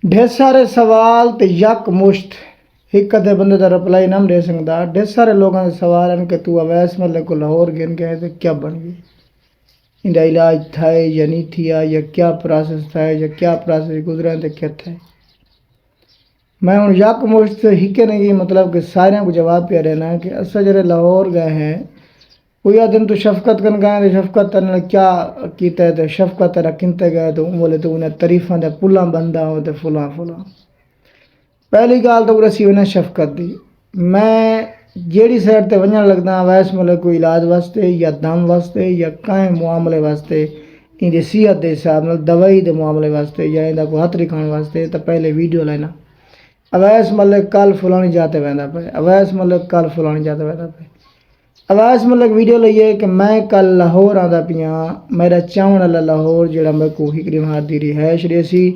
ढेर सारे सवाल ते यक मुश्त एक अद्धे बंदे का रिप्लाई ना दे सकता। ढेर सारे लोगों के सवाल हैं कि तू अवैस मलिक को लाहौर गिन गए तो क्या बन गई, इनका इलाज था या नहीं थिया, या क्या प्रोसेस था, या क्या प्रोसेस गुजरा तो क्या था। मैं हूँ यक मुश्त हिके नहीं मतलब कि सारे को जवाब पे देना कि असा जरे लाहौर गए हैं कोई दिन तो शफकत कन गए तो शफकत ने क्या किया तो शफकत किनते गए तो बोले तो उन्हें तरीफा दे पुला बंदा हो तो फुला फुला। पहली गाल तो असी उन्हें शफकत दी। मैं जेड़ी साइड ते वजन लगदा वैस मतलब कोई इलाज वास्ते या दम वास्ते या कहीं मुआमले वास्ते इनकी सेहत के हिसाब न दवाई के मामले वास्ते या इनका कोई हथ रिखाने वास्ते तो पहले वीडियो लेना अवैस मलिक कल फलानी जाते वहदा पे, अवैस मलिक कल फलानी जाते वहदा पे। अवैस मलिक वीडियो लइए कि मैं कल लाहौर आंदा पिया, मेरा चाहण वाला लाहौर जड़ा मेरे को हिकड़ी मार दी रिहायश रेसी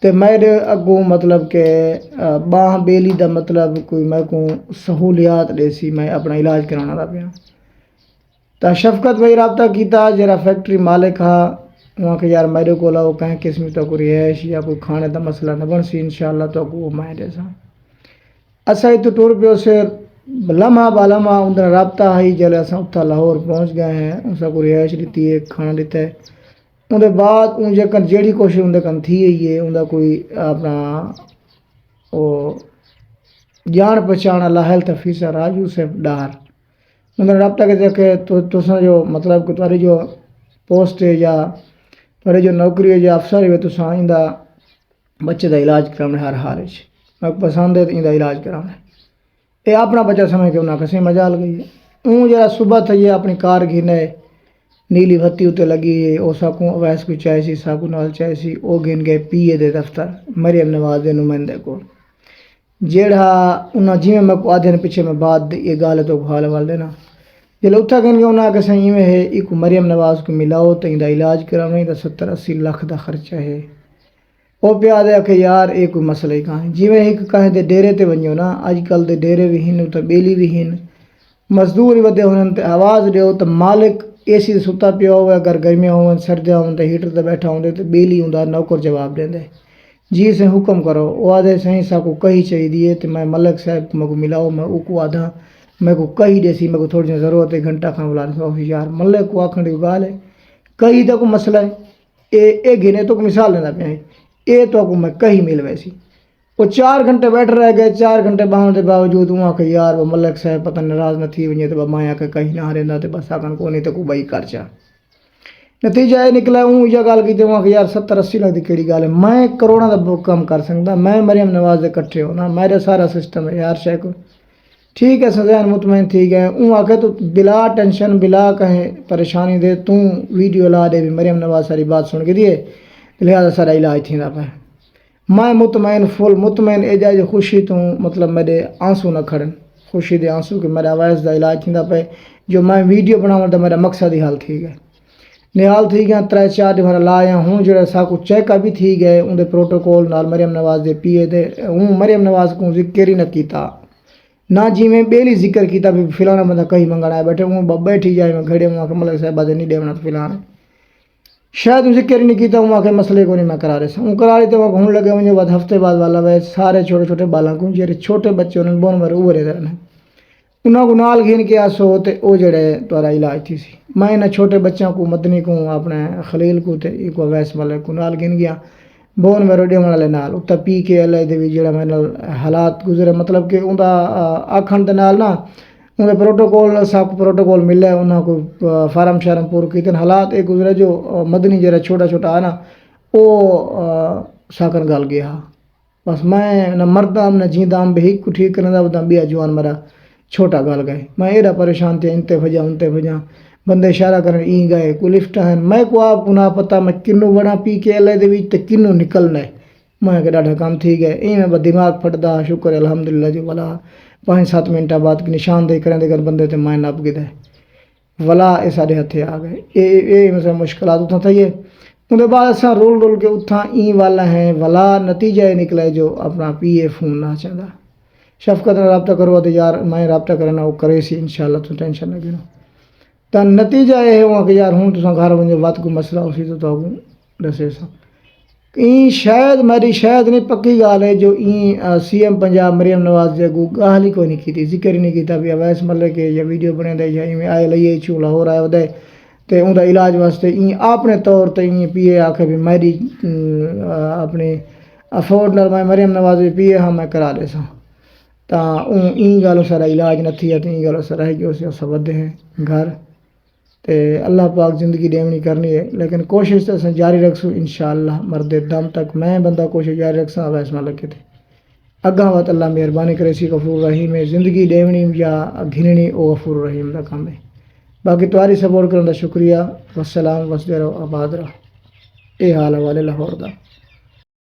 तो मेरे अगों मतलब के बाह बेली का मतलब कोई मेरे को सहूलियात देसी मैं अपना इलाज कराना दा पिया। तो शफकत भाई रबता किया जरा फैक्ट्री मालिक हा वहाँ के यार मेरे को लो कहीं किस्म तो कोई रिहायश या कोई खाने का मसला न बन सी इंशाअल्लाह तो वो मैं देसा। असा तो टूर पियो से लम्हा बालमा उधर रबता है जल असा उत्था लाहौर पहुँच गए हैं उसा को रिहायश दी है खाना दिता है उनके बाद उन जन जी कोशिश उनके कन थी है उनका कोई अपना वो जान पहचान वाला हेल्थ ऑफिसर राजू से डार उन्होंने रबता के देखे तो तुसा जो मतलब कि तुम्हारी जो पोस्ट है या तुम्हारी जो नौकरी है या अफसर है तुसा इंदा बच्चे का इलाज कराने हर हाल मैं पसंद है तो इंदा इलाज कराना ये अपना बच्चा समझ के उन्हें कसी मजाल गई है। ऊँ जरा सुबह था ये अपनी कार घिने नीली बत्ती उत्ते लगी है ओ साकू अवैस को चाहे सी साकू नाल चाहे सी ओ गिन गए पीए दे दफ्तर मरियम नवाज के नुमाइंदे को जेड़ा उन्हें जिमें मैं को आधे पीछे में बात ये गाल तो हाल वाल देना जल्द उत्था गिन गए उन्हें आगे सही में है एक मरियम नवाज को मिलाओ तो इंदा इलाज कराना तो 70-80 लाख का खर्चा है। वो पिया दे कि यार ये कोई मसला ही कहाँ है जिमें एक कहें दे डेरे ते वञो ना अजकल दे डेरे भी हैं तो बेली भी हैं मजदूर भी वधे हुन ते आवाज़ दियो तो मालिक एसी ते सुता पिया हो अगर गर्मियां हो सर्दियां हो तो हीटर ते बैठा होंदे तो बेली हुंदा नौकर जवाब देंदे जी से हुक्म करो वो आदे सही सा को कही चाहिए तो मैं मलिक साहब को मिलाओ मैं उको आधा मैं को कही देसी मैं को थोड़ी ज़रूरत है घंटा खां बुला यार मलिक को आखण की गाल है कही तो को मसला है ए गिने तो मिसाल लेना पे ये तो को मैं कही मिल वैसी वो 4 घंटे बैठ रह गए 4 घंटे बहन के बावजूद वहाँ के यार वो मलिक साहब पता नाराज़ न थी वञे तो माया के कहीं ना रहंदा तो बस आखन को नहीं तो को बई खर्चा नतीजा ये निकला हूँ यह गाल की वहाँ के यार 70-80 लाख की केड़ी गाल है मैं करोड़ों का कम कर सकता मैं मरियम नवाज के कट्ठे होना मेरा सारा सिस्टम है यार शेख ठीक है सजान मुतमैन ठीक है ऊँ आके तो बिला टेंशन बिला कहीं परेशानी दे तू वीडियो ला दे भी मरियम नवाज सारी बात सुन के दिए लिहाजा सारा इलाज थी पे मैं मुतमैन फुल मुतमैन एजा जो खुशी तो मतलब मेरे आंसू न खड़न खुशी दे आंसू कि मेरा आवाज़ का इलाज थी पे जो मैं वीडियो बनाव तो मेरा मकसद ही हाल थी गए निहाल थी गया 3-4 दिन लाया हूँ जो साकू चेक भी थी गए उनके प्रोटोकॉल नाल मरियम नवाज के पीए दे हूँ मरियम नवाज को जिक्र ही न किया ना जी मैं बेली जिक्र किया भी फिलाना बंदा कहीं मंगना बैठे हूँ बैठी जाए मैं घड़े वहाँ के मलिक साहब नहीं देवना तो फिलाना शायद जिक्र नहीं किया वहाँ के मसले को नहीं मैं करा रहे हूँ करा रही तो वहाँ घूमने लगे मुझे बाद हफ्ते बाद वाला वह सारे छोटे छोटे बालों को जे छोटे बच्चे उन्होंने बोन मेरे उभरे रहने उन्होंने को नाल घिन के आसो तो वो जड़े तुरा इलाज थी सी मैं इन्हें छोटे बच्चों को मदनी को अपने खलील को तो एक अवैस मलिक को नाल घिन गया बोन मेरे डेवन वाले नाल उत्ता पी के अल जो मेरे हालात गुजरे मतलब कि उनका आखण के नाल ना उनके प्रोटोकॉल सब प्रोटोकॉल मिले उन्होंने को फार्म शारम पूरे किए हालात एक गुजरे जो मदनी जरा छोटा छोटा है ना वो साकन गाल गया बस मैं न मरदाम न जींदाम भी हिक ठीक करना बता बिया जवान मेरा छोटा गाल गए मैं एड़ा परेशान थे इनते भजा उनते भजा बंदे इशारा कर ई गए को लिफ्ट हैं मैं को आप उन्हें पता मैं किन्नू बना पी के अल तो किन्नू निकलना है मैं के ढा काम थी गए इवें बस दिमाग फटदा शुक्र अलहमदुलिल्लाह जो वाला 5-7 मिनट बाद की निशानदेही करें देकर बंदे तो मैं नप गए वाला ये सारे हथे आ गए ये मतलब मुश्किल उतना था ये उनके बाद असा रोल रोल के उठा ई वाला है वाला नतीजा ये निकला जो अपना पीए फोन ना चाहता शफकत ने रबता करो तो यार मैं रबता करना वो करे सी इंशाल्लाह तो टेंशन न गिनो तो नतीजा ये है वहाँ के यार हूँ तो घर वञे बात को मसला उसी तो दसे सा شاید میری شاید نہیں پکی گال ہے جو سی ایم پنجاب مریم نواز دے اگوں گال ہی کوئی نہیں کی ذکر ہی نہیں کیتا بھی اویس ملک کے یا ویڈیو بنے دے یا آئے لئیے چوں لاہور آئے ودے تے ان دا علاج واسطے اپنے طور تے پی اے آکھے بھی میری اپنی افورڈ نال میں مریم نواز پی اے ہاں میں کرا دے سا تا گالوں سارا علاج نہ تھی ہے گالوں سارا ہے جو سے ودے ہیں گھر تے اللہ پاک زندگی دیونی کرنی ہے لیکن کوشش تو اساں جاری رکھسوں انشاءاللہ مرد دم تک میں بندہ کوشش جاری رکھساں اویس ملک کے تے اگاں وقت اللہ مہربانی کرے سی غفور رحیم ہے زندگی دیونی یا گھننی او غفور رحیم دا کام ہے باقی تمہاری سپورٹ کرنے کا شکریہ والسلام وسدے رہو آباد رہو یہ حال ہے والے لاہور دا